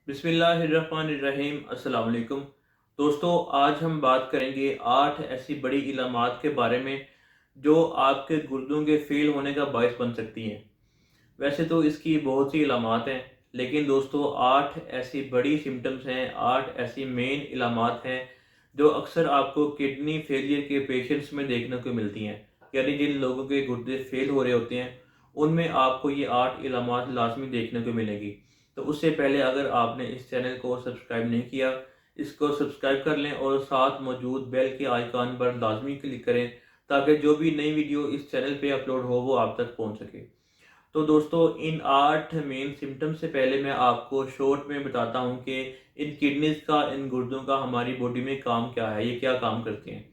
बिस्मिल्लाहिर्रहमानिर्रहीम। अस्सलाम वालेकुम। दोस्तों, आज हम बात करेंगे 8 ऐसी बड़ी इलामात के बारे में जो आपके गुर्दों के फेल होने का बायस बन सकती हैं। वैसे तो इसकी बहुत सी इलामात हैं, लेकिन दोस्तों 8 ऐसी बड़ी सिम्टम्स हैं, 8 ऐसी मेन इलामात हैं जो अक्सर आपको किडनी फेलियर के पेशेंट्स में देखने को मिलती हैं। यानी जिन लोगों के गुर्दे फेल हो रहे होते हैं, उनमें आपको ये 8 इलामात लाजमी देखने को मिलेगी। तो उससे पहले अगर आपने इस चैनल को सब्सक्राइब नहीं किया, इसको सब्सक्राइब कर लें और साथ मौजूद बेल के आइकॉन पर लाजमी क्लिक करें, ताकि जो भी नई वीडियो इस चैनल पे अपलोड हो वो आप तक पहुंच सके। तो दोस्तों, इन 8 मेन सिम्टम्स से पहले मैं आपको शॉर्ट में बताता हूँ कि इन किडनीज का, इन गुर्दों का हमारी बॉडी में काम क्या है, ये क्या काम करते हैं।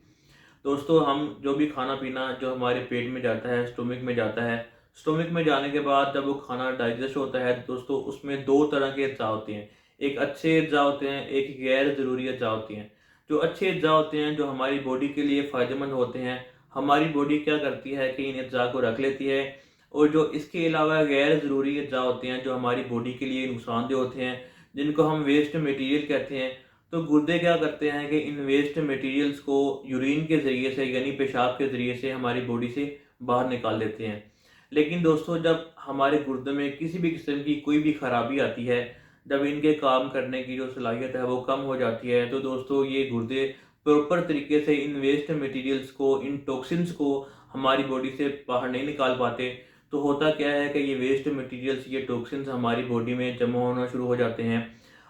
दोस्तों, हम जो भी खाना पीना जो हमारे पेट में जाता है, स्टोमक में जाता है, स्टोमक में जाने के बाद जब वो खाना डाइजेस्ट होता है, दोस्तों उसमें दो तरह के अज्जा होते हैं। एक अच्छे अज्जा होते हैं, एक गैर ज़रूरी अज्जा होते हैं। जो अच्छे अज्जा होते हैं, जो हमारी बॉडी के लिए फ़ायदेमंद होते हैं, हमारी बॉडी क्या करती है कि इन अज्जा को रख लेती है। और जो इसके अलावा गैर ज़रूरी अज्जा होते हैं, जो हमारी बॉडी के लिए नुकसानदेह होते हैं, जिनको हम वेस्ट मटीरियल कहते हैं, तो गुर्दे क्या करते हैं कि इन वेस्ट मटेरियल्स को यूरिन के ज़रिए से, यानी पेशाब के ज़रिए से हमारी बॉडी से बाहर निकाल देते हैं। लेकिन दोस्तों, जब हमारे गुर्दे में किसी भी किस्म की कोई भी खराबी आती है, जब इनके काम करने की जो सलाहियत है वो कम हो जाती है, तो दोस्तों ये गुर्दे प्रॉपर तरीके से इन वेस्ट मटेरियल्स को, इन टॉक्सिन्स को हमारी बॉडी से बाहर नहीं निकाल पाते। तो होता क्या है कि ये वेस्ट मटेरियल्स, ये टॉक्सिन्स हमारी बॉडी में जमा होना शुरू हो जाते हैं,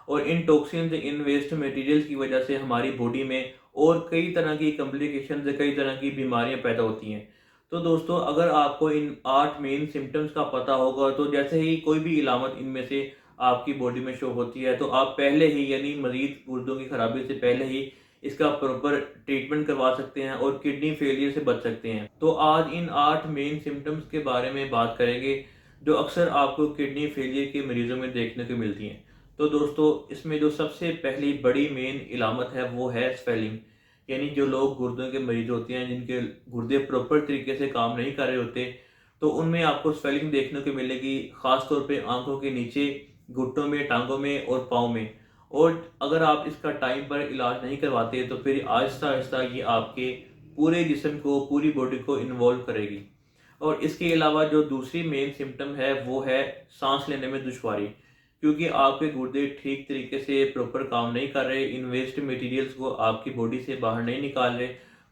और इन टॉक्सिन्स, इन वेस्ट मटेरियल्स की वजह से हमारी बॉडी में और कई तरह की कॉम्प्लिकेशंस, कई तरह की बीमारियां पैदा होती हैं। तो दोस्तों, अगर आपको इन 8 मेन सिम्टम्स का पता होगा, तो जैसे ही कोई भी इलामत इनमें से आपकी बॉडी में शो होती है, तो आप पहले ही, यानी मरीज गुर्दों की खराबी से पहले ही इसका प्रॉपर ट्रीटमेंट करवा सकते हैं और किडनी फेलियर से बच सकते हैं। तो आज इन 8 मेन सिम्टम्स के बारे में बात करेंगे जो अक्सर आपको किडनी फेलियर के मरीजों में देखने को मिलती हैं। तो दोस्तों, इसमें जो सबसे पहली बड़ी मेन इलामत है वो है स्वेलिंग। यानी जो लोग गुर्दों के मरीज होते हैं, जिनके गुर्दे प्रॉपर तरीके से काम नहीं कर रहे होते, तो उनमें आपको स्वेलिंग देखने को मिलेगी, ख़ास तौर पे आंखों के नीचे, घुटनों में, टांगों में और पाँव में। और अगर आप इसका टाइम पर इलाज नहीं करवाते, तो फिर आहिस्ता आहिस्ता ये आपके पूरे जिस्म को, पूरी बॉडी को इन्वॉल्व करेगी। और इसके अलावा जो दूसरी मेन सिम्टम है वो है सांस लेने में दुश्वारी, क्योंकि आपके गुर्दे ठीक तरीके से प्रॉपर काम नहीं कर रहे, इन वेस्ट मटेरियल्स को आपकी बॉडी से बाहर नहीं निकाल रहे।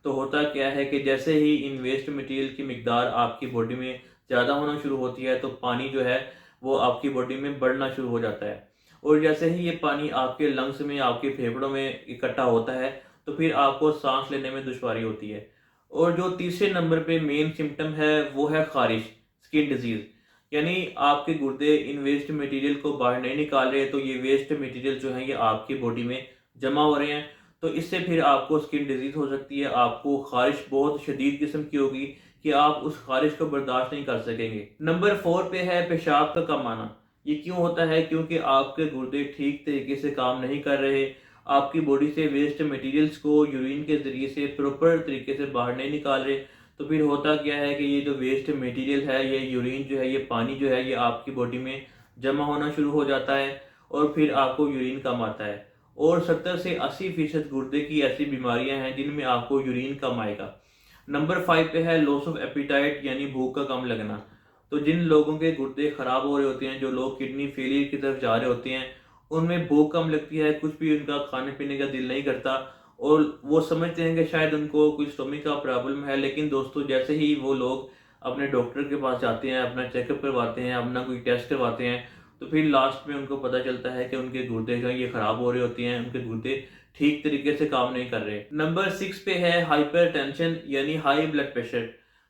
तो होता क्या है कि जैसे ही इन वेस्ट मटेरियल की मिकदार आपकी बॉडी में ज़्यादा होना शुरू होती है, तो पानी जो है वो आपकी बॉडी में बढ़ना शुरू हो जाता है। और जैसे ही ये पानी आपके लंग्स में, आपके फेफड़ों में इकट्ठा होता है, तो फिर आपको सांस लेने में दुश्वारी होती है। और जो तीसरे नंबर पे मेन सिम्टम है वो है खारिश, स्किन डिजीज़। यानी आपके गुर्दे इन वेस्ट मटेरियल को बाहर नहीं निकाल रहे, तो ये वेस्ट मटेरियल जो है ये आपकी बॉडी में जमा हो रहे हैं। तो इससे फिर आपको स्किन डिजीज़ हो सकती है, आपको खारिश बहुत शदीद किस्म की होगी कि आप उस खारिश को बर्दाश्त नहीं कर सकेंगे। नंबर 4 पे है पेशाब का कम आना। ये क्यों होता है? क्योंकि आपके गुर्दे ठीक तरीके से काम नहीं कर रहे, आपकी बॉडी से वेस्ट मटेरियल्स को यूरिन के ज़रिए से प्रॉपर तरीके से बाहर नहीं निकाल रहे। तो फिर होता क्या है कि ये जो वेस्ट मटेरियल है, ये यूरिन जो है, ये पानी जो है, ये आपकी बॉडी में जमा होना शुरू हो जाता है और फिर आपको यूरिन कम आता है। और 70 से 80% गुर्दे की ऐसी बीमारियां हैं जिनमें आपको यूरिन कम आएगा। नंबर 5 पे है लॉस ऑफ एपिटाइट, यानी भूख का कम लगना। तो जिन लोगों के गुर्दे खराब हो रहे होते हैं, जो लोग किडनी फेलियर की तरफ जा रहे होते हैं, उनमें भूख कम लगती है, कुछ भी उनका खाने पीने का दिल नहीं करता, और वो समझते हैं कि शायद उनको कोई स्टोमक का प्रॉब्लम है। लेकिन दोस्तों, जैसे ही वो लोग अपने डॉक्टर के पास जाते हैं, अपना चेकअप करवाते हैं, अपना कोई टेस्ट करवाते हैं, तो फिर लास्ट में उनको पता चलता है कि उनके गुर्दे जो ये खराब हो रहे होते हैं, उनके गुर्दे ठीक तरीके से काम नहीं कर रहे। नंबर 6 पे है हाइपर टेंशन, यानी हाई ब्लड प्रेशर।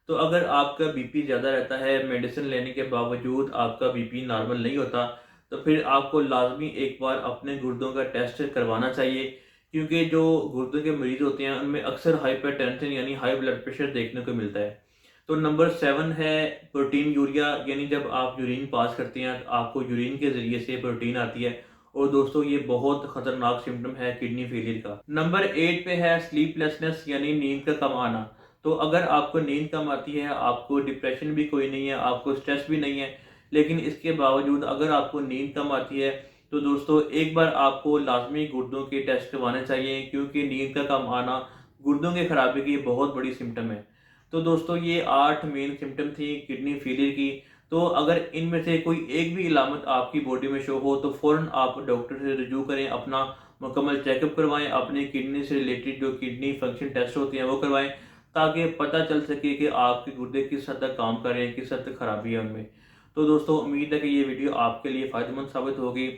तो अगर आपका बीपी ज़्यादा रहता है, मेडिसिन लेने के बावजूद आपका बीपी नॉर्मल नहीं होता, तो फिर आपको लाजमी एक बार अपने गुर्दों का टेस्ट करवाना चाहिए, क्योंकि जो गुर्दे के मरीज होते हैं उनमें अक्सर हाइपरटेंशन यानी हाई ब्लड प्रेशर देखने को मिलता है। तो नंबर 7 है प्रोटीन यूरिया, यानी जब आप यूरिन पास करते हैं तो आपको यूरिन के ज़रिए से प्रोटीन आती है। और दोस्तों, ये बहुत ख़तरनाक सिम्टम है किडनी फेलियर का। नंबर 8 पे है स्लीपलेसनेस, यानी नींद का कम आना। तो अगर आपको नींद कम आती है, आपको डिप्रेशन भी कोई नहीं है, आपको स्ट्रेस भी नहीं है, लेकिन इसके बावजूद अगर आपको नींद कम आती है, तो दोस्तों एक बार आपको लाजमी गुर्दों के टेस्ट करवाने चाहिए, क्योंकि नींद का कम आना गुर्दों की खराबी की बहुत बड़ी सिम्टम है। तो दोस्तों ये 8 मेन सिम्टम थी किडनी फेलियर की। तो अगर इनमें से कोई एक भी इलामत आपकी बॉडी में शो हो तो फ़ौरन आप डॉक्टर से रिव्यू करें, अपना मुकम्मल चेकअप करवाएं, अपनी किडनी से रिलेटेड जो किडनी फंक्शन टेस्ट होते हैं वो करवाएं, ताकि पता चल सके कि आपके गुर्दे किस हद तक काम कर रहे हैं, किस हद तक खराबी है उनमें। तो दोस्तों उम्मीद है कि ये वीडियो आपके लिए फ़ायदेमंद साबित होगी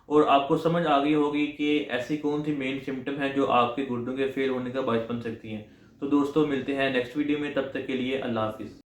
और आपको समझ आ गई होगी कि ऐसी कौन सी मेन सिम्टम है जो आपके गुर्दों के फेल होने का बायस बन सकती हैं। तो दोस्तों मिलते हैं नेक्स्ट वीडियो में, तब तक के लिए अल्लाह हाफिज़।